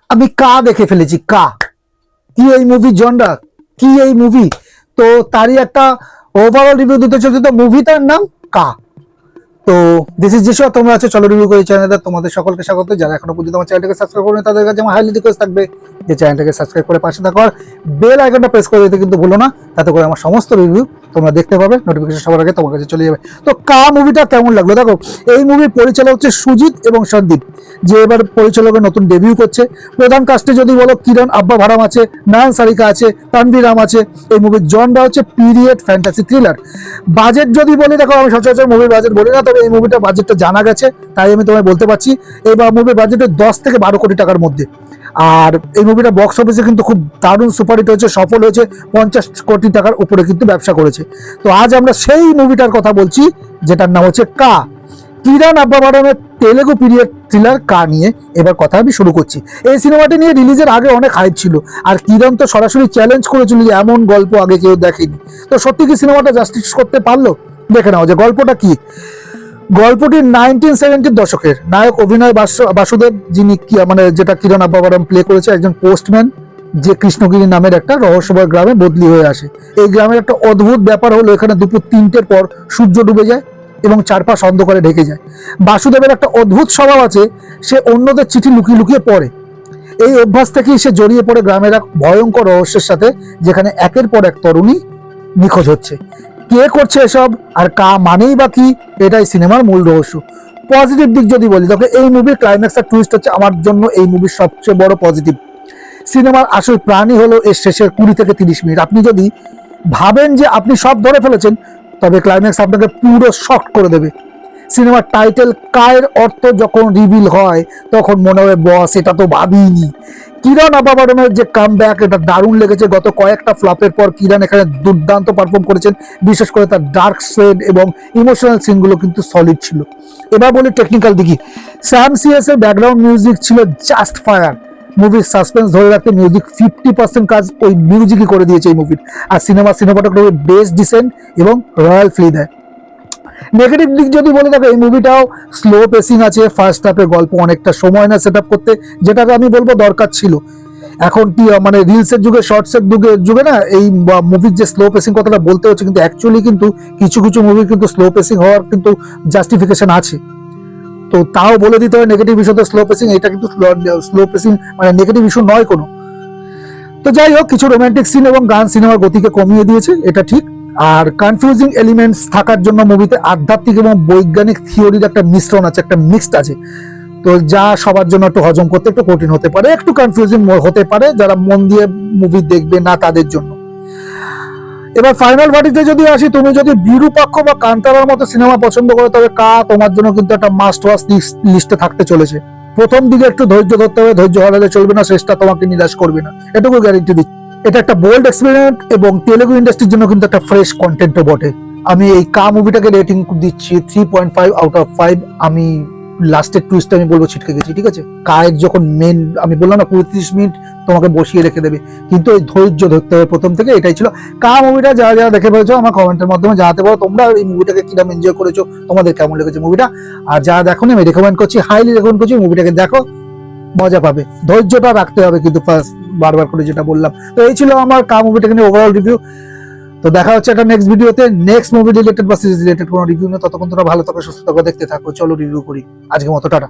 আমি কা দেখে ফেলেছি। কা কি এই মুভি জনরা, কি এই মুভি, তো তারই একটা ওভারঅল রিভিউ দিতে চলছে। তো মুভিটার নাম কা। তো দিস ইজ জিশু, তোমরা আছে চলো রিভিউ করি চ্যানেলে। তোমাদের সকলকে স্বাগত। যারা এখনো পর্যন্ত আমার চ্যানেলটাকে সাবস্ক্রাইব করেনি তাদের কাছে আমার হাইলি রিকোয়েস্ট থাকবে যে চ্যানেলটাকে সাবস্ক্রাইব করে পাশে থাকো, আর বেল আইকনটা প্রেস করে দিতে কিন্তু ভুলো না, তাতে করে আমার সমস্ত রিভিউ তোমরা দেখতে পাবে, নোটিফিকেশন সবার আগে তোমার কাছে চলে যাবে। তো কা মুভিটা কেমন লাগলো দেখো। এই মুভির পরিচালক হচ্ছে সুজিত এবং সন্দীপ, যে এবার পরিচালকের নতুন ডেবিউ করছে। প্রধান কাস্টে যদি বলো কিরণ আব্বা ভাড়াম আছে, নায়ন সারিকা আছে, তানভীর রাম আছে। এই মুভির জনরা হচ্ছে পিরিয়ড ফ্যান্টাসি থ্রিলার। বাজেট যদি বলি দেখো, আমি সচরাচর মুভির বাজেট বলি না, তবে এই মুভিটা বাজেটটা জানা গেছে, তাই আমি তোমায় বলতে পারছি। এই মুভির বাজেট 10 থেকে 12 কোটি টাকার মধ্যে। আর এই মুভিটা বক্স অফিসে কিন্তু খুব দারুণ সুপারহিট হয়েছে, সফল হয়েছে, 50 কোটি টাকার উপরে কিন্তু ব্যবসা করেছে। তো আজ আমরা সেই মুভিটার কথা বলছি যেটার নাম হচ্ছে কা। কিরণ আব্বা ভাড়ামের তেলেগু পিরিয়ড থ্রিলার কা নিয়ে এবার কথা আমি শুরু করছি। এই সিনেমাটি নিয়ে রিলিজের আগে অনেক হাইপ ছিল, আর কিরণ তো সরাসরি চ্যালেঞ্জ করেছিল যে এমন গল্প আগে কেউ দেখেনি। তো সত্যি কি সিনেমাটা জাস্টিস করতে পারলো? দেখে নাও যে গল্পটা কি। গল্পটি 1970-র দশকের। নায়ক অভিনয় বাসুদেব, যিনি মানে যেটা কিরণ আব্বা ভাড়াম প্লে করেছে, একজন পোস্টম্যান যে কৃষ্ণগিরি নামের একটা রহস্যময় গ্রামে বদলি হয়ে আসে। এই গ্রামের একটা অদ্ভুত ব্যাপার হলো, এখানে দুপুর 3টের পর সূর্য ডুবে যায় এবং চারপাশ অন্ধকারে ঢেকে যায়। বাসুদেবের একটা অদ্ভুত স্বভাব আছে, সে অন্যদের চিঠি লুকিয়ে লুকিয়ে পড়ে। এই অভ্যাস থেকেই সে জড়িয়ে পড়ে গ্রামের এক ভয়ঙ্কর রহস্যের সাথে, যেখানে একের পর এক তরুণী নিখোঁজ হচ্ছে। কে করছে এসব, আর কা মানেই বা কি, এটাই সিনেমার মূল রহস্য। পজিটিভ দিক যদি বলি তবে এই মুভির ক্লাইম্যাক্স আর টুইস্ট হচ্ছে আমার জন্য এই মুভির সবচেয়ে বড় পজিটিভ। সিনেমার আসল প্রাণী হলো এর শেষের 20 থেকে 30 মিনিট। আপনি যদি ভাবেন যে আপনি সব ধরে ফেলেছেন, তবে ক্লাইম্যাক্স আপনাকে পুরো শক করে দেবে। সিনেমার টাইটেল কায়ের অর্থ যখন রিভিল হয়, তখন মনে হয় বস এটা তো ভাবিনি। কিরণ আব্বা ভাড়ামের যে কামব্যাক, এটা দারুণ লেগেছে। গত কয়েকটা ফ্লপের পর কিরণ এখানে দুর্দান্ত পারফর্ম করেছেন, বিশেষ করে তার ডার্ক শেড এবং ইমোশনাল সিনগুলো কিন্তু সলিড ছিল। এবার বলি টেকনিক্যাল দিকে। স্যাম সিএস এর ব্যাকগ্রাউন্ড মিউজিক ছিল জাস্ট ফায়ার। মুভির সাসপেন্স ধরে রাখতে মিউজিক 50% কাজ ওই মিউজিকই করে দিয়েছে এই মুভির। আর সিনেমাটোগ্রাফি বেশ ডিসেন্ট এবং রয়্যাল ফিল দেয়। নেগেটিভ দিক যদি বলে দেখো, এই মুভিটাও স্লো পেসিং আছে। ফার্স্ট হাফে গল্প অনেকটা সময় না সেট আপ করতে, যেটাকে আমি বলবো দরকার ছিল। এখন কি মানে রিলসের যুগে, শর্টসের যুগে না, এই মুভির যে স্লো পেসিং কথাটা বলতে হচ্ছে, কিন্তু অ্যাকচুয়ালি কিন্তু কিছু কিছু মুভির কিন্তু স্লো পেসিং হওয়ার কিন্তু জাস্টিফিকেশন আছে। তো তাও বলে দিতে হয় নেগেটিভ ইস্যুতে স্লো পেসিং, এটা কিন্তু স্লো পেসিং মানে নেগেটিভ ইস্যু নয় কোনো। তো যাই হোক, কিছু রোমান্টিক সিন এবং গান সিনেমার গতিকে কমিয়ে দিয়েছে, এটা ঠিক। আর কনফিউজিং এলিমেন্টস থাকার জন্য মুভিতে আধ্যাত্মিক এবং বৈজ্ঞানিক থিওরির একটা মিশ্রণ আছে, একটা মিক্সড আছে। তো যা সবার জন্য একটু হজম করতে একটু কঠিন হতে পারে, একটু কনফিউজিং হতে পারে যারা মন দিয়ে মুভি দেখবে না তাদের জন্য। এবার ফাইনাল ভার্ডিক্টে যদি আসি, তুমি যদি বিরূপাক্ষ বা কান্তারার মতো সিনেমা পছন্দ করো, তবে কা তোমার জন্য কিন্তু একটা মাস্ট ওয়াচ লিস্টে থাকতে চলেছে। প্রথম দিকে একটু ধৈর্য ধরতে হবে, ধৈর্য হারালে চলবে না, শেষটা তোমাকে নিরাশ করবে না, এটুকু গ্যারেন্টি দিচ্ছি। এটা একটা বোল্ড এক্সপেরিমেন্ট এবং তেলেগু ইন্ডাস্ট্রির জন্য কিন্তু একটা ফ্রেশ কন্টেন্টও বটে। আমি এই কা মুভিটাকে রেটিং দিচ্ছি 3.5 আউট অফ 5। আমি লাস্টের টুইস্ট আমি বলবো ছিটকে গেছি, ঠিক আছে। কায়ের যখন মেন আমি বললাম না 20-30 মিনিট তোমাকে বসিয়ে রেখে দেবে, কিন্তু ওই ধৈর্য ধরতে হবে প্রথম থেকে। এটাই ছিল কা মুভিটা। যারা যারা দেখে ফেলেছো আমার কমেন্টের মাধ্যমে জানাতে পারো তোমরা এই মুভিটাকে কিরকম এনজয় করেছো, তোমাদের কেমন লেগেছে মুভিটা। আর যারা দেখোনি, আমি রেকমেন্ড করছি, হাইলি রেকমেন্ড করছি, মুভিটাকে দেখো, মজা পাবে। ধৈর্যটা রাখতে হবে কিন্তু ফার্স্ট, বারবার করে যেটা বললাম। তো এই ছিল আমার কা মুভিটাকে নিয়ে ওভারঅল রিভিউ। তো দেখা হচ্ছে একটা নেক্সট ভিডিওতে, নেক্সট মুভি রিলেটেড বা সিরিজ রিলেটেড কোনো রিভিউ নিয়ে। ততক্ষণ তোমরা ভালো থাকো, সুস্থ থাকো, দেখতে থাকো। চলো রিভিউ করি, আজকের মতো টাটা।